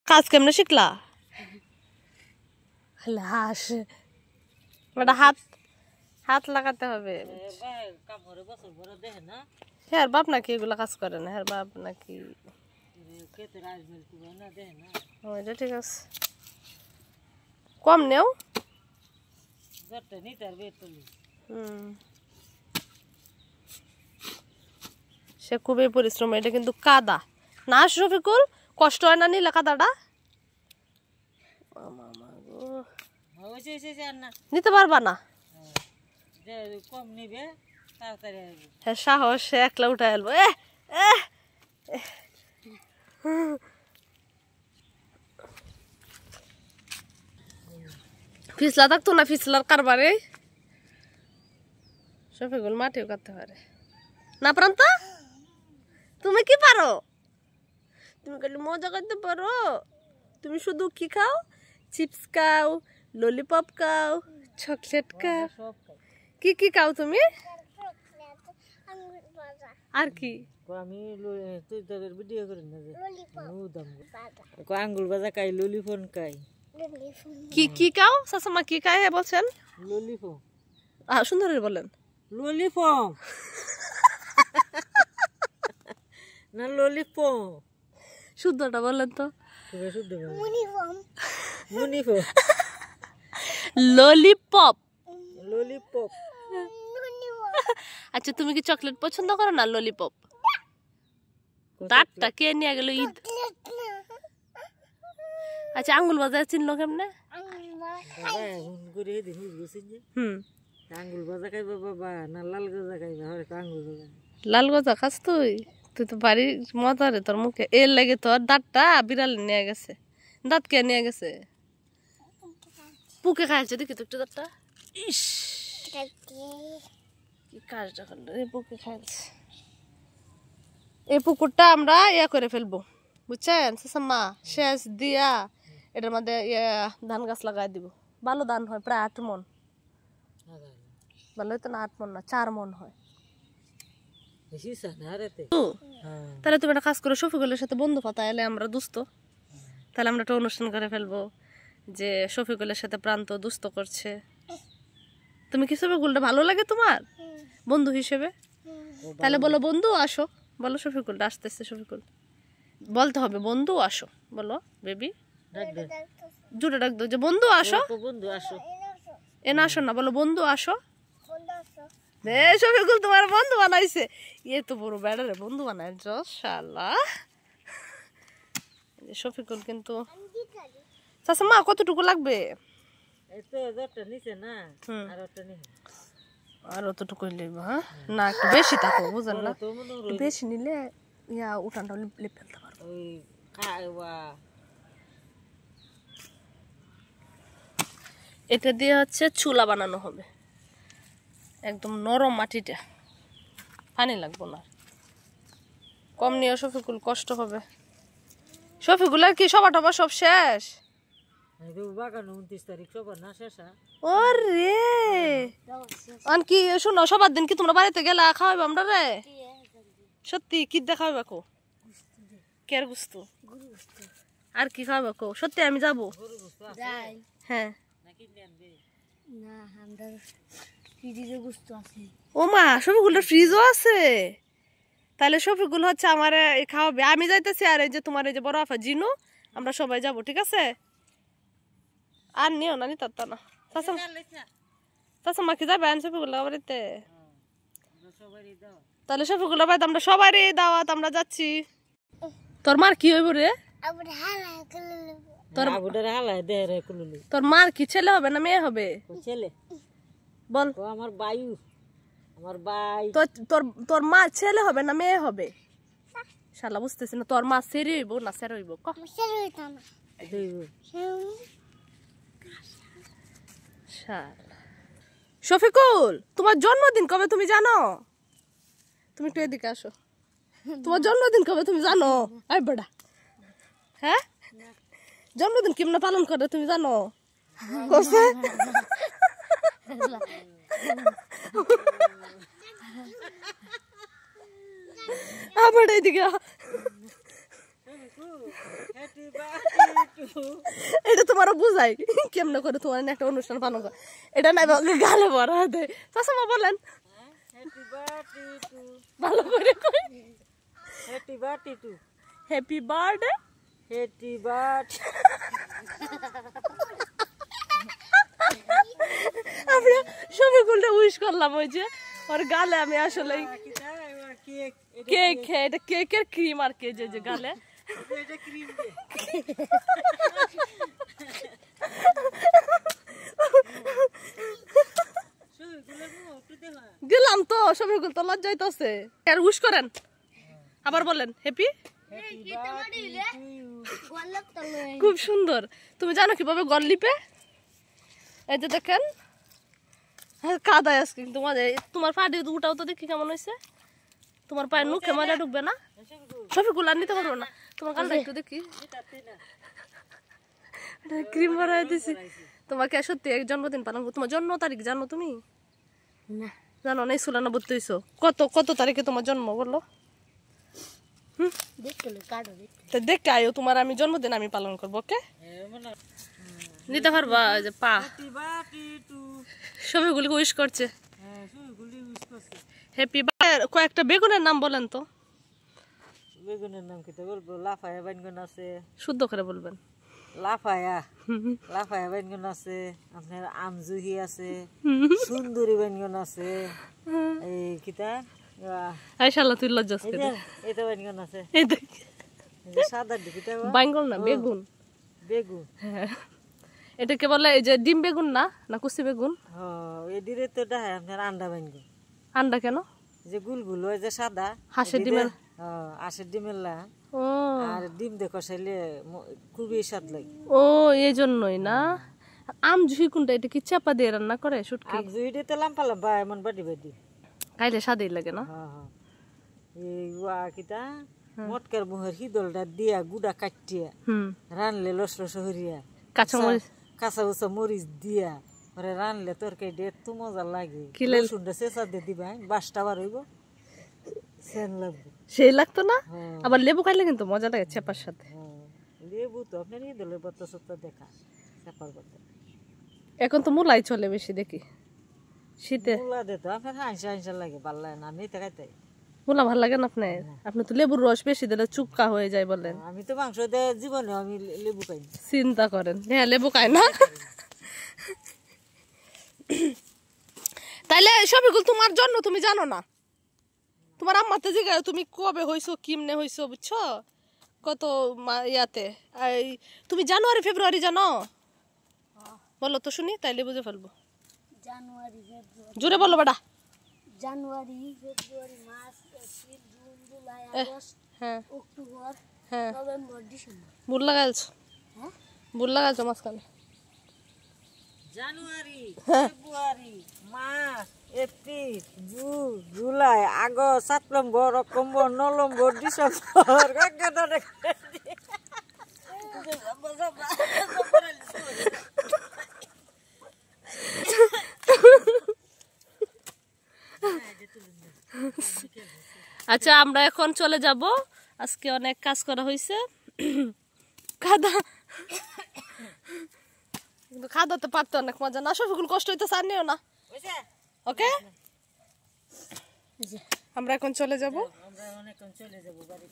কাজ কেমনে শিখলা? হাস ওটা হাত হাত লাগাতে হবে। হ্যাঁ বাপ নাকি এগুলা কাজ করে না? হ্যাঁ বাপ নাকি? ওইটা ঠিক আছে, কম নেও। সে খুবই পরিশ্রম। এটা কিন্তু কাদা না শফিকুল, কষ্ট হয় না নিলে কাদাটা? নিতে পারবা না? হ্যাঁ সাহস, সে একলা উঠে এলবো। ফিসলা থাকতো না, ফিসলার কারবারে শফিকুল মাটিও কাটতে পারে না। প্রান্ত তুমি কি পারো? তুমি খালি মজা করতে পারো। তুমি শুধু কি খাও? চিপস খাও, ললিপপ খাও, চকলেট খাও, কি কি খাও তুমি? আর কি? আমি ভিডিও করি না যে আঙ্গুল বাজা খাই, ললিপপ খাই। কি কি খাও? শাশুমা কি খায় বলছেন? ললিপপ। সুন্দর বলেন। ললিপপ না ললিপপ, শুদ্ধটা বলেন তো। ললিপপ। ললিপপ। আচ্ছা তুমি কি চকলেট পছন্দ করো না? ললিপপ দাঁতটা কে নিয়ে গেল ঈদ? আচ্ছা আঙ্গুল বাজার চিনলো কেমনে? আঙ্গুল বাজা খাইবা বাবা না লাল গজা খাইবা? আঙ্গুল বাজা। লাল গজা খাস তুই? তুই তো বাড়ি মজা রে তোর মুখে। এর লাগে তোর দাঁতটা বিড়াল নিয়ে গেছে। দাঁত কে নিয়ে গেছে? পুকে খাইছে দেখি তো একটু দাঁতটা। ইস কি কাজটা করলো, পুকে খাইছে। এই পুকুরটা আমরা ইয়া করে ফেলবো বুঝছেন শাশুমা, শেষ দিয়া এটার মধ্যে ধান গাছ লাগাই দিব। ভালো ধান হয়, প্রায় 8 মন। ভালো হয়তো না, 8 মন না 4 মন হয়। তাহলে তুমি একটা কাজ করো, শফিকুলের সাথে বন্ধু পাতা এলে আমরা দুস্থ, তাহলে আমরা একটা অনুষ্ঠান করে ফেলবো যে শফিকুলের সাথে প্রান্ত দুস্থ করছে। তুমি কি শফিকুলটা ভালো লাগে তোমার বন্ধু হিসেবে? তাহলে বলো বন্ধু আসো, বলো শফিকুলটা আসতেছে। শফিকুল বলতে হবে বন্ধু আসো, বলো বেবি জুড়ে ডাক দো যে বন্ধু আসো। বন্ধু আসো, এ না আসো না, বলো বন্ধু আসো। শফিকুল তোমার বন্ধু বানাইছে। ইয়ে তো বড় বেড়ারে বন্ধু বানায় শালা শফিকুল। কিন্তু শাশুমা কতটুকু লাগবে? আর অতটুকু নেব। হ্যাঁ না একটু বেশি থাকো, বুঝেন না? বেশি নিলে ইয়া উঠানটা লেপ ফেলতে পারবো। এটা দিয়ে হচ্ছে চুলা বানানো হবে, একদম নরম মাটিটা, পানি লাগবো না। কম নিয়ে শফিকুল, কষ্ট হবে। শফিকুল আর কি সভা টবা সব শেষ? ওরে কি শোনো, সবার দিন কি তোমরা বাড়িতে গেলা খাওয়াইবা আমরা রে? সত্যি কি দেখাইবা কো? কের গুস্তু আর কি খাওয়াবা কো? সত্যি আমি যাবো। হ্যাঁ ও মা, শফিকুলের ফ্রিজও আছে? তাহলে শফিকুল হচ্ছে আমার খাওয়াবে, আমি যাইতেছি। আর এই যে তোমার এই যে বড় আফা জিনু, আমরা সবাই যাব, ঠিক আছে? আর নিও না, নিতে না। চাচা কি যাবেন শফিকুল্লাহ বাড়িতে? তাহলে শফিকুল্লাহ বাড়িতে আমরা সবারই দাওয়াত, আমরা যাচ্ছি। তোর মার কি হইব রে? তোর মার কি ছেলে হবে না মেয়ে হবে? ছেলে। বল। আমার বায়ু, আমার ভাই। তোর মা ছেলে হবে না মেয়ে হবে? শালা বুঝতেছি না, তোর মা সেরে হইব না সেরে হইব? শফিকুল তোমার জন্মদিন কবে তুমি জানো? তুমি একটু এদিকে আসো। তোমার জন্মদিন কবে তুমি জানো? আই বড়া, হ্যাঁ জন্মদিন কেমনে পালন করে তুমি জানো? করছে আবার এইদিকে এটা তোমারও বুঝাই কেমনে করে তোমার একটা অনুষ্ঠান পালন করে এটা নাই গালে ভরা দেয় চাচা বলেন হ্যাপি বার্থডে টু ভালো করে কই happy birthday to happy birthday happy birthday আমরা সবাই কোনটা উইশ করলাম ওই যে ওর গালে আমি আসলে কেক কেক এটা কেকের ক্রিম আর কে যে গালে এটা ক্রিম দিলাম তো সবাই তো লজ্জাইতেছে আর উইশ করেন আবার বলেন হ্যাপি খুব সুন্দর তুমি জানো কিভাবে গল লিপে এই যে দেখেন কাদায় আজকে তোমার পা দিয়ে উঠাও তো দেখি কেমন হয়েছে তোমার পায়ের মুখে ময়লা ঢুকবে না সবই গুলা নিতে পারবো না তোমার গালটা একটু দেখি ক্রিম ভরাই দিছি তোমাকে সত্যি এক জন্মদিন পালন করো তোমার জন্ম তারিখ জানো তুমি না জানো না স্কুলে না ভর্তি হইছো কত কত তারিখে তোমার জন্ম বললো দেখতে আয়ো তোমার আমি জন্মদিন আমি পালন করবো ওকে নিতে পারবা যে পা সবাইগুলি উইশ করছে হ্যাপি বার্থডে কয়েকটা বেগুনের নাম বলেন তো বেগুনের নাম কি বলবো লাফায়া বেগুন আছে শুদ্ধ করে বলবেন লাফায়া লাফায়া বেগুন আছে আপনার আমজুহি আছে সুন্দরী বেগুন আছে এই কিটা আইশাল্লাহ তুই লজ্জাস এটা বেগুন আছে এই দেখ এই যে সাদা দিকিটা বাইঙ্গল না বেগুন বেগুন হ্যাঁ এটাকে বলে এই যে ডিম বেগুন না না কুচি বেগুন হ্যাঁ এই দিরে তো দেখায় আপনার আন্ডা বেগুন আন্ডা কেন যে গুলগুল ওই যে সাদা হাঁসের ডিমের হাঁসের ডিমের লা ও আর ডিম দেখো চাইলে খুবই স্বাদ লাগে ও এই জন্যই না আম জুহি কোনটা এটা কি চাপা দিয়ে রান্না করে শুটকি আমজুহিটা তো লাম্পা লাম্পা এমন বাড়ি বাড়ি খাইলে স্বাদই লাগে না হ্যাঁ হ্যাঁ এই ওয়া কিটা মটকার মুহের হিদলটা দিয়া গুড়া কাটিয়া রানলে লস লস হরিয়া কাঁচামরিচ কাঁচা উচা মরিচ দিয়া পরে রানলে তরকারি দিয়ে এত মজা লাগে রসুনটা চেঁচা দিয়ে দিবা বাসটা বার হইব সেন লাগবে সেই লাগতো না আবার লেবু খাইলে কিন্তু মজা লাগে চেপার সাথে লেবু তো আপনার হিদলের বত্তা সত্তা দেখা চেপার বত্তা এখন তো মুলাই চলে বেশি দেখি শীতে মুলা দে তো আপনার হাঁসা হাঁসা লাগে ভাল লাগে না নিতে খাইতে মুলা ভাল লাগে না আপনার আপনি তো লেবুর রস বেশি দিলে চুপকা হয়ে যায় বলেন আমি তো মাংস দিয়ে জীবনে আমি লেবু খাই চিন্তা করেন হ্যাঁ লেবু খায় না তাইলে সবগুলো তোমার জন্য তুমি জানো না তোমার আম্মাতে জিজ্ঞাসা তুমি কবে হইছো কিমনে হইছো বুঝছো কত ইয়াতে তুমি জানুয়ারি ফেব্রুয়ারি জানো বলো তো শুনি তাইলে বুঝে ফেলবো জানুয়ারি ফেব্রুয়ারি জোরে বলো বেটা January February March April June July August হ্যাঁ অক্টোবর হ্যাঁ নভেম্বর ডিসেম্বর বুল লাগাইছো হ্যাঁ বুল লাগাইছো মাঝখানে January February March April June July August September October November December আচ্ছা আমরা এখন চলে যাব আজকে অনেক কাজ করা হয়েছে খাদা কিন্তু খাদাতে পারতে অনেক মজা না সবগুলো কষ্ট হইতে চাননিও না ওকে আমরা এখন চলে যাব আমরা অনেকক্ষণ চলে যাবো বাড়ি